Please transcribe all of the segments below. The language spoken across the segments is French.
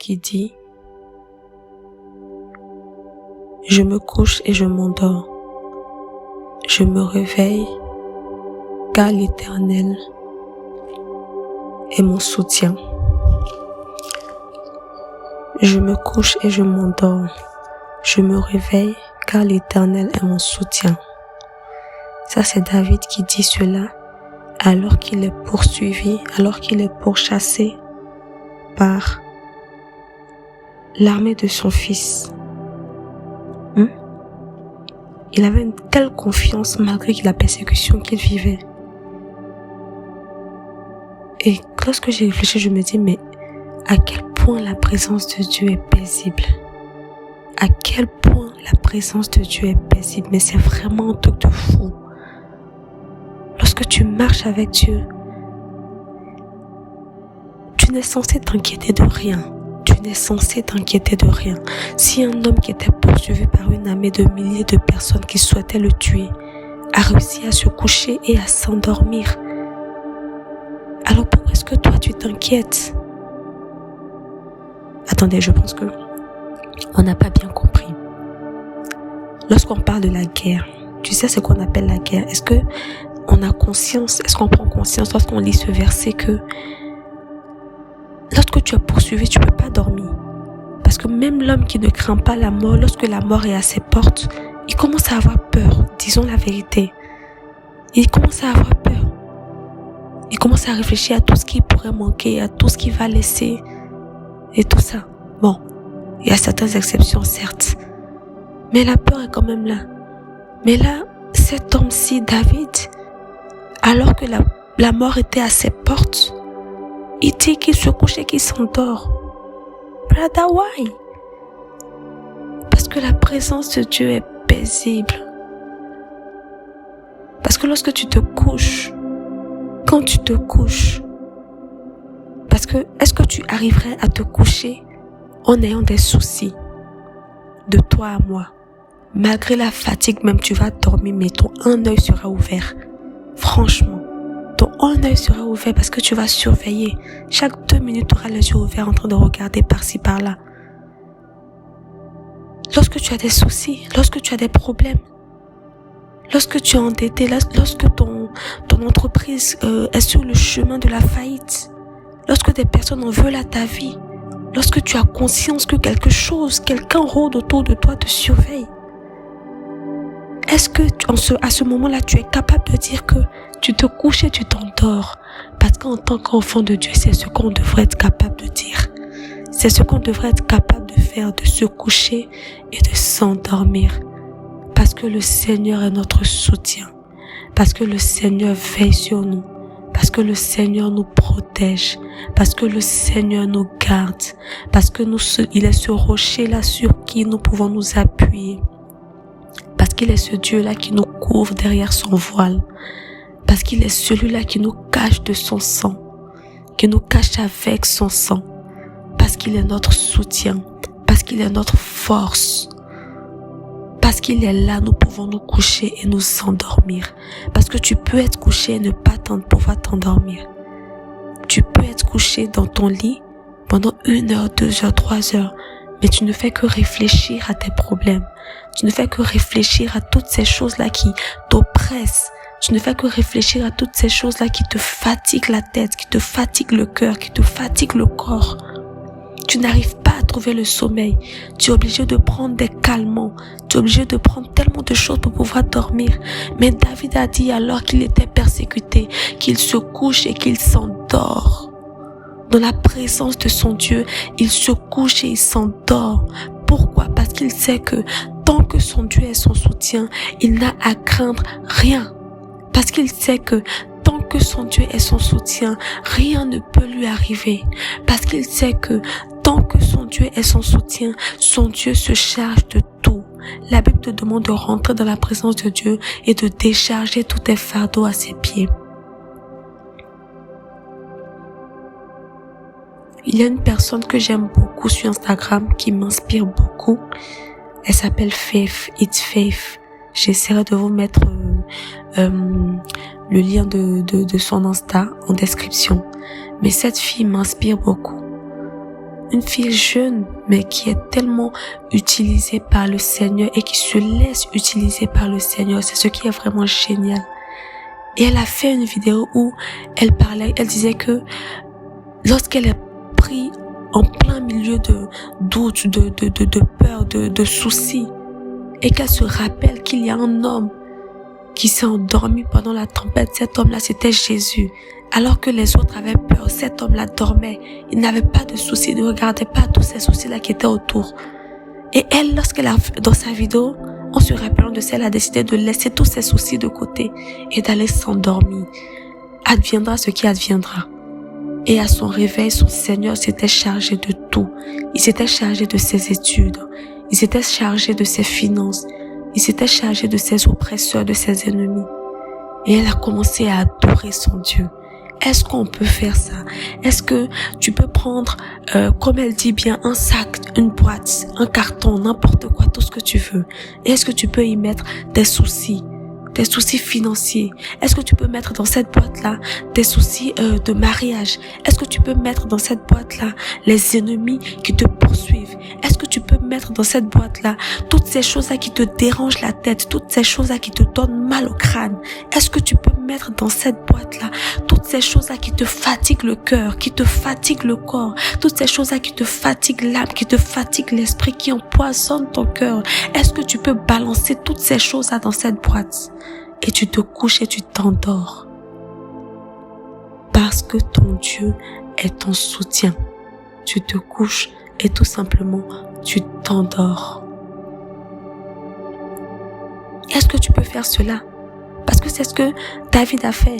qui dit: je me couche et je m'endors. Je me réveille car l'Éternel est mon soutien. Je me couche et je m'endors. Je me réveille car l'Éternel est mon soutien. Ça, c'est David qui dit cela alors qu'il est poursuivi, alors qu'il est pourchassé par l'armée de son fils. Il avait une telle confiance malgré la persécution qu'il vivait. Et lorsque j'ai réfléchi, je me dis, mais à quel point la présence de Dieu est paisible. À quel point la présence de Dieu est paisible. Mais c'est vraiment un truc de fou. Lorsque tu marches avec Dieu, tu n'es censé t'inquiéter de rien. Tu n'es censé t'inquiéter de rien. Si un homme qui était poursuivi par une armée de milliers de personnes qui souhaitaient le tuer a réussi à se coucher et à s'endormir, alors pourquoi est-ce que toi tu t'inquiètes? Attendez, je pense que on n'a pas bien compris. Lorsqu'on parle de la guerre, tu sais ce qu'on appelle la guerre. Est-ce que on a conscience, est-ce qu'on prend conscience lorsqu'on lit ce verset que lorsque tu es poursuivi, tu ne peux pas dormir? Parce que même l'homme qui ne craint pas la mort, lorsque la mort est à ses portes, il commence à avoir peur, disons la vérité. Il commence à avoir peur. Il commence à réfléchir à tout ce qui pourrait manquer, à tout ce qu'il va laisser et tout ça. Bon, il y a certaines exceptions, certes. Mais la peur est quand même là. Mais là, cet homme-ci, David, alors que la mort était à ses portes, il dit qu'il se couche et qu'il s'endort. Brother, why? Parce que la présence de Dieu est paisible. Parce que lorsque tu te couches, quand tu te couches, parce que est-ce que tu arriverais à te coucher en ayant des soucis de toi à moi? Malgré la fatigue même, tu vas dormir, mais ton un œil sera ouvert. Franchement, ton un œil sera ouvert parce que tu vas surveiller. Chaque 2 minutes, tu auras les yeux ouverts en train de regarder par-ci, par-là. Lorsque tu as des soucis, lorsque tu as des problèmes, lorsque tu es endetté, lorsque ton entreprise est sur le chemin de la faillite, lorsque des personnes en veulent à ta vie, lorsque tu as conscience que quelqu'un rôde autour de toi, te surveille, est-ce que à ce moment-là, tu es capable de dire que tu te couches et tu t'endors? Parce qu'en tant qu'enfant de Dieu, c'est ce qu'on devrait être capable de dire. C'est ce qu'on devrait être capable de faire, de se coucher et de s'endormir. Parce que le Seigneur est notre soutien. Parce que le Seigneur veille sur nous. Parce que le Seigneur nous protège. Parce que le Seigneur nous garde. Parce que il est ce rocher-là sur qui nous pouvons nous appuyer. Parce qu'il est ce Dieu-là qui nous couvre derrière son voile. Parce qu'il est celui-là qui nous cache de son sang. Qui nous cache avec son sang. Parce qu'il est notre soutien. Parce qu'il est notre force. Parce qu'il est là, nous pouvons nous coucher et nous endormir. Parce que tu peux être couché et ne pas pouvoir t'endormir. Tu peux être couché dans ton lit pendant 1 heure, 2 heures, 3 heures. Mais tu ne fais que réfléchir à tes problèmes. Tu ne fais que réfléchir à toutes ces choses-là qui t'oppressent. Tu ne fais que réfléchir à toutes ces choses-là qui te fatiguent la tête, qui te fatiguent le cœur, qui te fatiguent le corps. Tu n'arrives pas à trouver le sommeil. Tu es obligé de prendre des calmants. Tu es obligé de prendre tellement de choses pour pouvoir dormir. Mais David a dit alors qu'il était persécuté, qu'il se couche et qu'il s'endort. Dans la présence de son Dieu, il se couche et il s'endort. Pourquoi? Parce qu'il sait que tant que son Dieu est son soutien, il n'a à craindre rien. Parce qu'il sait que tant que son Dieu est son soutien, rien ne peut lui arriver. Parce qu'il sait que tant que son Dieu est son soutien, son Dieu se charge de tout. La Bible te demande de rentrer dans la présence de Dieu et de décharger tous tes fardeaux à ses pieds. Il y a une personne que j'aime beaucoup sur Instagram qui m'inspire beaucoup. Elle s'appelle Faith, It's Faith. J'essaierai de vous mettre le lien de son Insta en description. Mais cette fille m'inspire beaucoup. une fille jeune, mais qui est tellement utilisée par le Seigneur et qui se laisse utiliser par le Seigneur. C'est ce qui est vraiment génial. Et elle a fait une vidéo où elle disait que lorsqu'elle est prise en plein milieu de doutes, de peur, de soucis, et qu'elle se rappelle qu'il y a un homme qui s'est endormi pendant la tempête. Cet homme-là, c'était Jésus. Alors que les autres avaient peur, cet homme-là dormait. Il n'avait pas de soucis, ne regardait pas tous ces soucis-là qui étaient autour. Et elle, dans sa vidéo, en se rappelant de ça, elle a décidé de laisser tous ses soucis de côté et d'aller s'endormir. Adviendra ce qui adviendra. Et à son réveil, son Seigneur s'était chargé de tout. Il s'était chargé de ses études. Il s'était chargé de ses finances. Il s'était chargé de ses oppresseurs, de ses ennemis. Et elle a commencé à adorer son Dieu. Est-ce qu'on peut faire ça? Est-ce que tu peux prendre, comme elle dit bien, un sac, une boîte, un carton, n'importe quoi, tout ce que tu veux? Et est-ce que tu peux y mettre des soucis financiers? Est-ce que tu peux mettre dans cette boîte-là des soucis de mariage? Est-ce que tu peux mettre dans cette boîte-là les ennemis qui te poursuivent? Est-ce que tu peux mettre dans cette boîte-là toutes ces choses-là qui te dérangent la tête, toutes ces choses-là qui te donnent mal au crâne? Est-ce que tu peux mettre dans cette boîte-là toutes ces choses-là qui te fatiguent le cœur, qui te fatiguent le corps, toutes ces choses-là qui te fatiguent l'âme, qui te fatiguent l'esprit, qui empoisonnent ton cœur? Est-ce que tu peux balancer toutes ces choses-là dans cette boîte? Et tu te couches et tu t'endors. Parce que ton Dieu est ton soutien. Tu te couches et tout simplement, tu t'endors. Est-ce que tu peux faire cela? Parce que c'est ce que David a fait.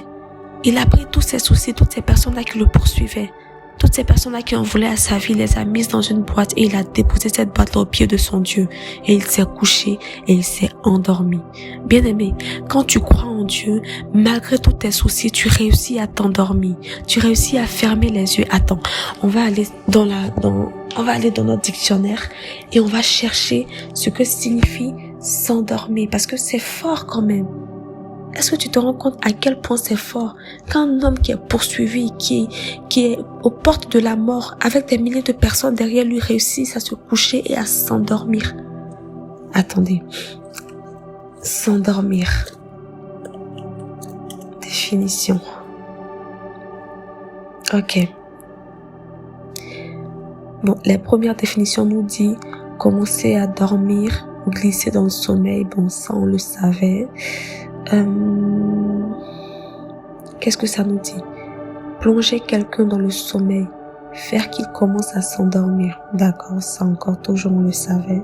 Il a pris tous ses soucis, toutes ces personnes-là qui le poursuivaient. Toutes ces personnes-là qui en voulaient à sa vie, les a mises dans une boîte et il a déposé cette boîte-là au pied de son Dieu. Et il s'est couché et il s'est endormi. Bien-aimé, quand tu crois en Dieu, malgré tous tes soucis, tu réussis à t'endormir. Tu réussis à fermer les yeux. Attends, on va aller dans notre dictionnaire et on va chercher ce que signifie s'endormir. Parce que c'est fort quand même. Est-ce que tu te rends compte à quel point c'est fort qu'un homme qui est poursuivi, qui est aux portes de la mort, avec des milliers de personnes derrière lui, réussisse à se coucher et à s'endormir? Attendez. S'endormir. Définition. Ok. Bon, les premières définitions nous disent commencer à dormir, glisser dans le sommeil. Bon, ça on le savait. Qu'est-ce que ça nous dit? Plonger quelqu'un dans le sommeil, faire qu'il commence à s'endormir. D'accord, ça encore toujours on le savait.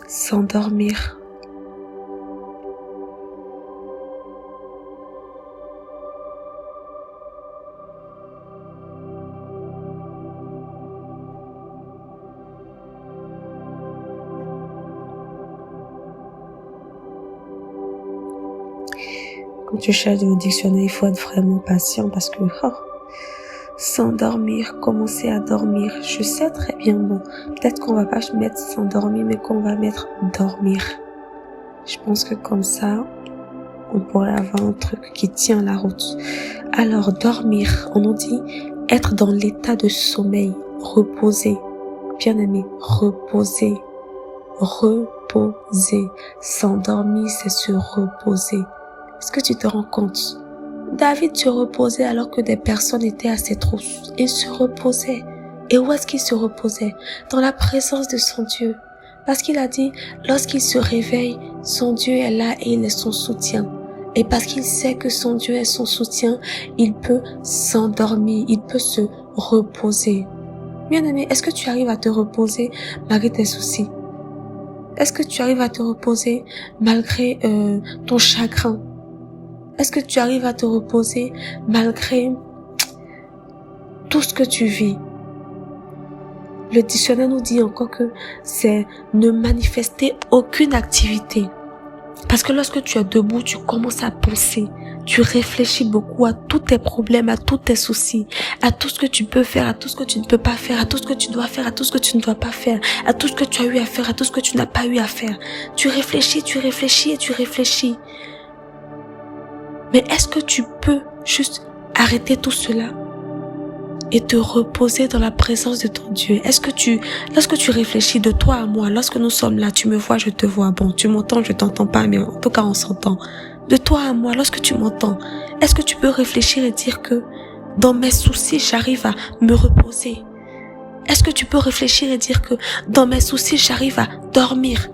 S'endormir. Quand tu cherches dans le dictionnaire, il faut être vraiment patient parce que s'endormir, commencer à dormir. Je sais très bien, bon, peut-être qu'on va pas mettre s'endormir, mais qu'on va mettre dormir. Je pense que comme ça, on pourrait avoir un truc qui tient la route. Alors, dormir, on nous dit être dans l'état de sommeil, reposer. Bien aimé, reposer. Reposer. S'endormir, c'est se reposer. Est-ce que tu te rends compte? David se reposait alors que des personnes étaient à ses trousses. Il se reposait. Et où est-ce qu'il se reposait? Dans la présence de son Dieu. Parce qu'il a dit, lorsqu'il se réveille, son Dieu est là et il est son soutien. Et parce qu'il sait que son Dieu est son soutien, il peut s'endormir, il peut se reposer. Bien-aimé, est-ce que tu arrives à te reposer malgré tes soucis? Est-ce que tu arrives à te reposer malgré ton chagrin? Est-ce que tu arrives à te reposer malgré tout ce que tu vis? Le dictionnaire nous dit encore que c'est ne manifester aucune activité. Parce que lorsque tu es debout, tu commences à penser. Tu réfléchis beaucoup à tous tes problèmes, à tous tes soucis, à tout ce que tu peux faire, à tout ce que tu ne peux pas faire, à tout ce que tu dois faire, à tout ce que tu ne dois pas faire, à tout ce que tu as eu à faire, à tout ce que tu n'as pas eu à faire. Tu réfléchis et tu réfléchis. Mais est-ce que tu peux juste arrêter tout cela et te reposer dans la présence de ton Dieu? Est-ce que lorsque tu réfléchis de toi à moi, lorsque nous sommes là, tu me vois, je te vois. Bon, tu m'entends, je t'entends pas, mais en tout cas, on s'entend. De toi à moi, lorsque tu m'entends, est-ce que tu peux réfléchir et dire que dans mes soucis, j'arrive à me reposer? Est-ce que tu peux réfléchir et dire que dans mes soucis, j'arrive à dormir?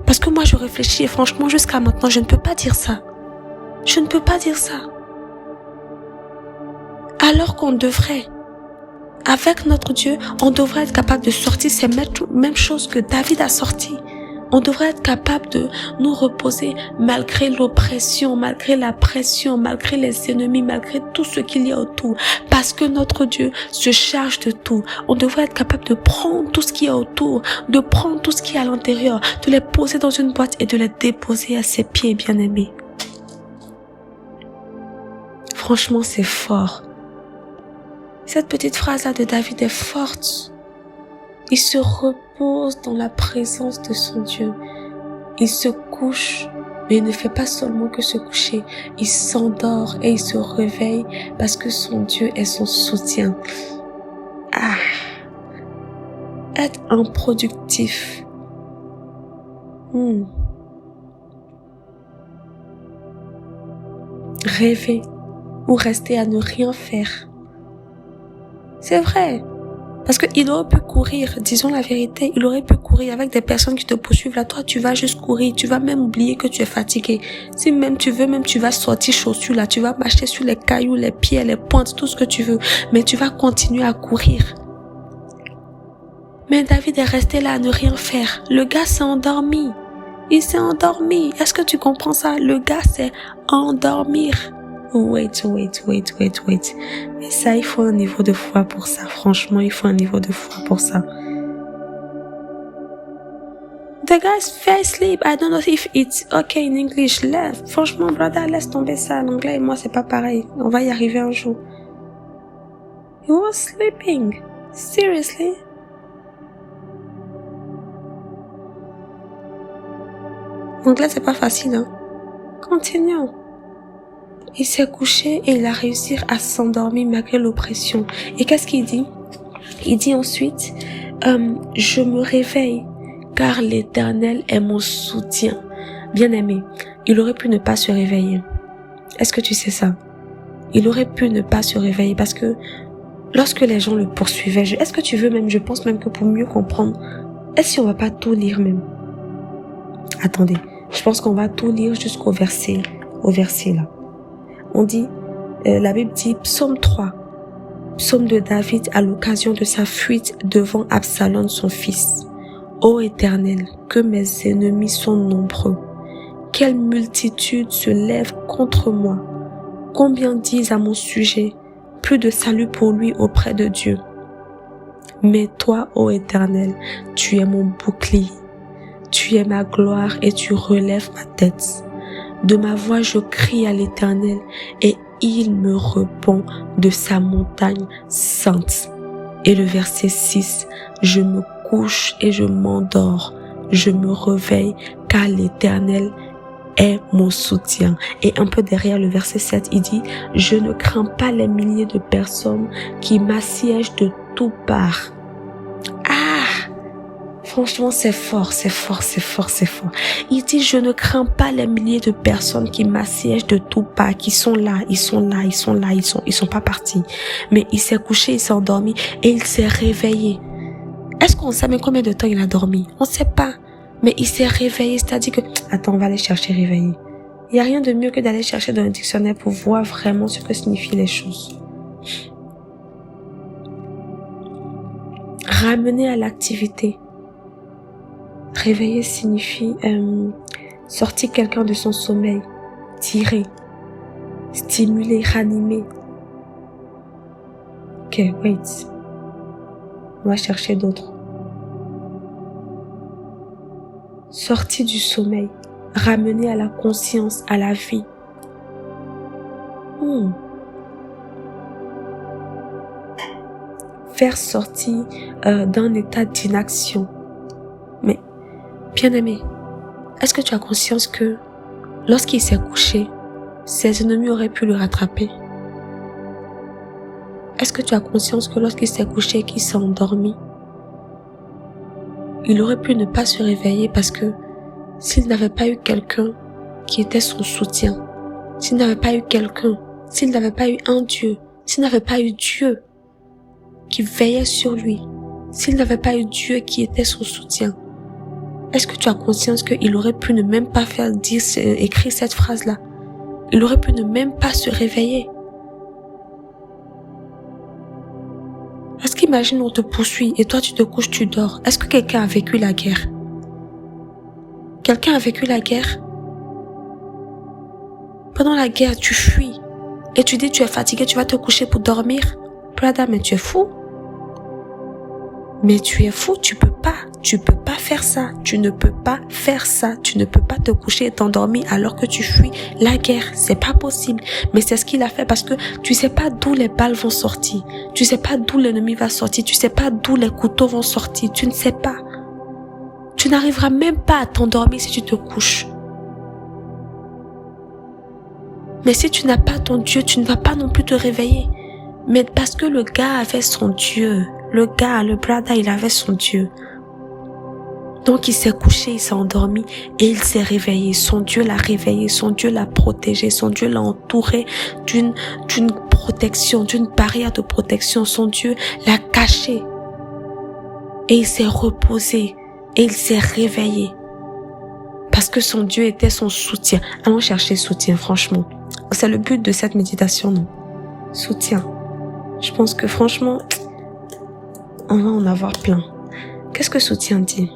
Parce que moi, je réfléchis et franchement, jusqu'à maintenant, je ne peux pas dire ça. Je ne peux pas dire ça. Alors qu'on devrait, avec notre Dieu, on devrait être capable de sortir ces mêmes choses que David a sorties. On devrait être capable de nous reposer malgré l'oppression, malgré la pression, malgré les ennemis, malgré tout ce qu'il y a autour. Parce que notre Dieu se charge de tout. On devrait être capable de prendre tout ce qui est autour, de prendre tout ce qui est à l'intérieur, de les poser dans une boîte et de les déposer à ses pieds bien-aimés. Franchement, c'est fort. Cette petite phrase-là de David est forte. Il se repose dans la présence de son Dieu. Il se couche, mais il ne fait pas seulement que se coucher. Il s'endort et il se réveille parce que son Dieu est son soutien. Être improductif. Rêver ou rester à ne rien faire. C'est vrai. Parce qu'il aurait pu courir, disons la vérité, il aurait pu courir avec des personnes qui te poursuivent là. Toi, tu vas juste courir, tu vas même oublier que tu es fatigué. Si même tu veux, même tu vas sortir chaussures là, tu vas marcher sur les cailloux, les pieds, les pointes, tout ce que tu veux. Mais tu vas continuer à courir. Mais David est resté là à ne rien faire. Le gars s'est endormi. Il s'est endormi. Est-ce que tu comprends ça? Le gars s'est endormir. Wait. Mais ça, il faut un niveau de foi pour ça. Franchement, il faut un niveau de foi pour ça. The guy's fell asleep. I don't know if it's okay in English. Franchement, brother, laisse tomber ça. L'anglais et moi, c'est pas pareil. On va y arriver un jour. He was sleeping. Seriously? L'anglais, c'est pas facile, hein. Continuons. Il s'est couché et il a réussi à s'endormir malgré l'oppression. Et qu'est-ce qu'il dit? Il dit ensuite, je me réveille car l'Éternel est mon soutien. Bien-aimé, il aurait pu ne pas se réveiller. Est-ce que tu sais ça? Il aurait pu ne pas se réveiller parce que lorsque les gens le poursuivaient, est-ce que tu veux même, je pense même que pour mieux comprendre, est-ce qu'on va pas tout lire même? Attendez, je pense qu'on va tout lire jusqu'au verset là. On dit, la Bible dit, psaume 3, psaume de David à l'occasion de sa fuite devant Absalom son fils. Ô Éternel, que mes ennemis sont nombreux. Quelle multitude se lève contre moi. Combien disent à mon sujet, plus de salut pour lui auprès de Dieu. Mais toi, ô Éternel, tu es mon bouclier. Tu es ma gloire et tu relèves ma tête. De ma voix, je crie à l'Éternel et il me répond de sa montagne sainte. Et le verset 6, je me couche et je m'endors. Je me réveille car l'Éternel est mon soutien. Et un peu derrière le verset 7, il dit, je ne crains pas les milliers de personnes qui m'assiègent de toutes parts. Franchement, c'est fort. Il dit, je ne crains pas les milliers de personnes qui m'assiègent de tout pas, qui sont là, ils sont pas partis. Mais il s'est couché, il s'est endormi et il s'est réveillé. Est-ce qu'on sait même combien de temps il a dormi? On sait pas. Mais il s'est réveillé, c'est-à-dire que, attends, on va aller chercher réveillé. Il n'y a rien de mieux que d'aller chercher dans un dictionnaire pour voir vraiment ce que signifient les choses. Ramener à l'activité. Réveiller signifie sortir quelqu'un de son sommeil, tirer, stimuler, ranimer. Ok, wait. On va chercher d'autres. Sortir du sommeil, ramener à la conscience, à la vie. Faire sortir d'un état d'inaction. Mais, bien-aimé, est-ce que tu as conscience que lorsqu'il s'est couché, ses ennemis auraient pu le rattraper? Est-ce que tu as conscience que lorsqu'il s'est couché et qu'il s'est endormi, il aurait pu ne pas se réveiller parce que s'il n'avait pas eu quelqu'un qui était son soutien, s'il n'avait pas eu quelqu'un, s'il n'avait pas eu un Dieu, s'il n'avait pas eu Dieu qui veillait sur lui, s'il n'avait pas eu Dieu qui était son soutien, est-ce que tu as conscience qu'il aurait pu ne même pas écrire cette phrase-là? Il aurait pu ne même pas se réveiller. Est-ce qu'imagine on te poursuit et toi tu te couches, tu dors. Est-ce que quelqu'un a vécu la guerre? Quelqu'un a vécu la guerre? Pendant la guerre, tu fuis et tu dis tu es fatigué, tu vas te coucher pour dormir. Brother, mais tu es fou. Mais tu es fou, tu peux pas faire ça, tu ne peux pas faire ça, tu ne peux pas te coucher et t'endormir alors que tu fuis la guerre, c'est pas possible. Mais c'est ce qu'il a fait parce que tu sais pas d'où les balles vont sortir, tu sais pas d'où l'ennemi va sortir, tu sais pas d'où les couteaux vont sortir, tu ne sais pas. Tu n'arriveras même pas à t'endormir si tu te couches. Mais si tu n'as pas ton Dieu, tu ne vas pas non plus te réveiller. Mais parce que le gars avait son Dieu, le brother, il avait son Dieu. Donc il s'est couché, il s'est endormi et il s'est réveillé. Son Dieu l'a réveillé, son Dieu l'a protégé, son Dieu l'a entouré d'une protection, d'une barrière de protection. Son Dieu l'a caché et il s'est reposé et il s'est réveillé. Parce que son Dieu était son soutien. Allons chercher soutien, franchement. C'est le but de cette méditation, non? Soutien. Je pense que franchement, on va en avoir plein. Qu'est-ce que soutien dit?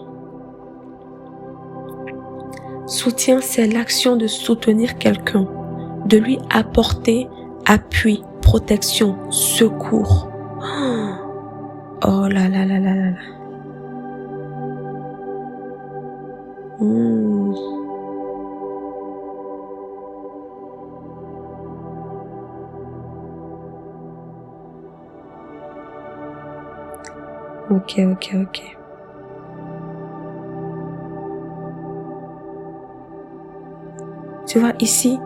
Soutien, c'est l'action de soutenir quelqu'un, de lui apporter appui, protection, secours. Oh là là là là là là. Ok. Tu vois, ici,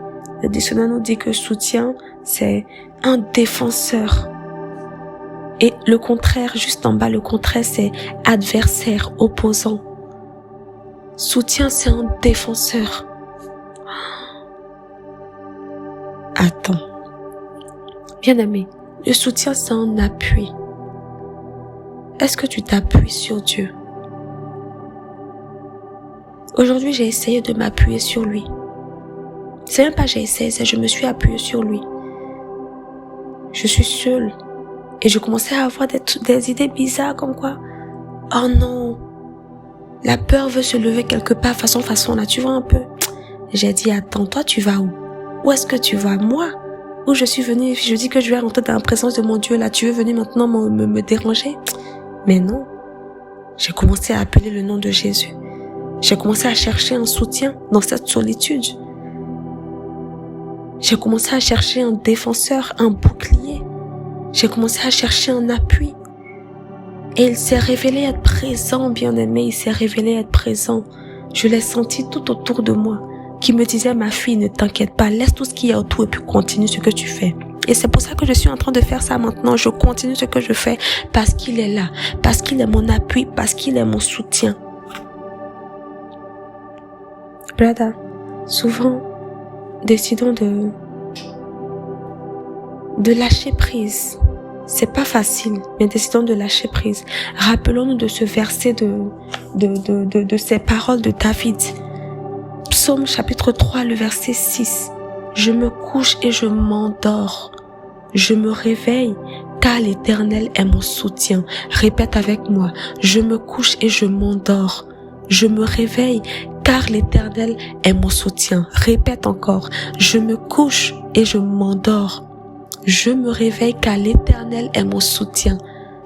le dictionnaire nous dit que soutien, c'est un défenseur. Et le contraire, juste en bas, le contraire, c'est adversaire, opposant. Soutien, c'est un défenseur. Attends. Bien-aimé, le soutien, c'est un appui. Est-ce que tu t'appuies sur Dieu? Aujourd'hui, j'ai essayé de m'appuyer sur lui. C'est même pas j'ai essayé, c'est je me suis appuyée sur lui. Je suis seule. Et je commençais à avoir des idées bizarres comme quoi, oh non, la peur veut se lever quelque part, façon là, tu vois un peu. J'ai dit, attends, toi tu vas où? Où est-ce que tu vas? Moi? Où je suis venue, je dis que je vais rentrer dans la présence de mon Dieu, là, tu veux venir maintenant me déranger? Mais non. J'ai commencé à appeler le nom de Jésus. J'ai commencé à chercher un soutien dans cette solitude. J'ai commencé à chercher un défenseur, un bouclier. J'ai commencé à chercher un appui. Et il s'est révélé être présent, bien-aimé, il s'est révélé être présent. Je l'ai senti tout autour de moi, qui me disait, ma fille, ne t'inquiète pas, laisse tout ce qu'il y a autour et puis continue ce que tu fais. Et c'est pour ça que je suis en train de faire ça maintenant. Je continue ce que je fais parce qu'il est là, parce qu'il est mon appui, parce qu'il est mon soutien. Brother, souvent, décidons de lâcher prise. C'est pas facile, mais décidons de lâcher prise. Rappelons-nous de ce verset de ces paroles de David. Psaume chapitre 3, le verset 6. Je me couche et je m'endors. Je me réveille, car l'Éternel est mon soutien. Répète avec moi. Je me couche et je m'endors. Je me réveille, car l'Éternel est mon soutien. Répète encore. Je me couche et je m'endors. Je me réveille, car l'Éternel est mon soutien.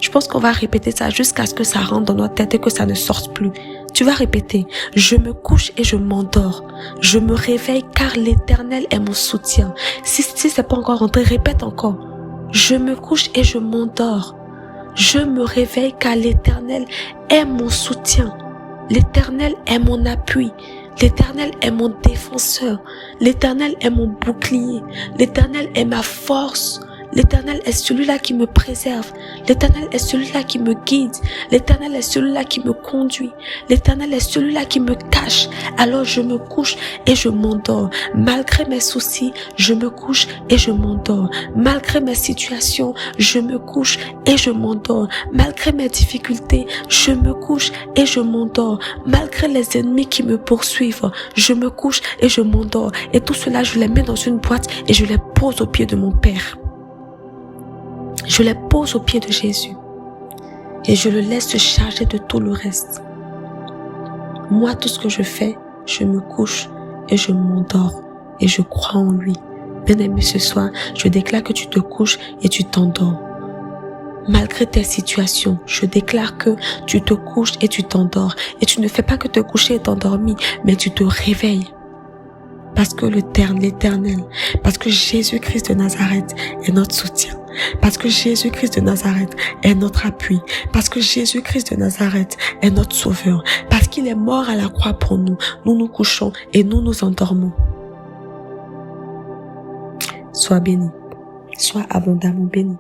Je pense qu'on va répéter ça jusqu'à ce que ça rentre dans notre tête et que ça ne sorte plus. Tu vas répéter, je me couche et je m'endors. Je me réveille car l'Éternel est mon soutien. Si c'est pas encore rentré, répète encore. Je me couche et je m'endors. Je me réveille car l'Éternel est mon soutien. L'Éternel est mon appui. L'Éternel est mon défenseur. L'Éternel est mon bouclier. L'Éternel est ma force. L'Éternel est celui-là qui me préserve. L'Éternel est celui-là qui me guide. L'Éternel est celui-là qui me conduit. L'Éternel est celui-là qui me cache. Alors je me couche et je m'endors. Malgré mes soucis, je me couche et je m'endors. Malgré mes situations, je me couche et je m'endors. Malgré mes difficultés, je me couche et je m'endors. Malgré les ennemis qui me poursuivent, je me couche et je m'endors. Et tout cela, je les mets dans une boîte et je les pose aux pieds de mon Père. Je les pose aux pieds de Jésus et je le laisse se charger de tout le reste. Moi, tout ce que je fais, je me couche et je m'endors et je crois en lui. Bien-aimé, ce soir, je déclare que tu te couches et tu t'endors. Malgré tes situations, je déclare que tu te couches et tu t'endors. Et tu ne fais pas que te coucher et t'endormir, mais tu te réveilles. Parce que l'Éternel, parce que Jésus-Christ de Nazareth est notre soutien. Parce que Jésus-Christ de Nazareth est notre appui. Parce que Jésus-Christ de Nazareth est notre sauveur. Parce qu'il est mort à la croix pour nous. Nous nous couchons et nous nous endormons. Sois béni. Sois abondamment béni.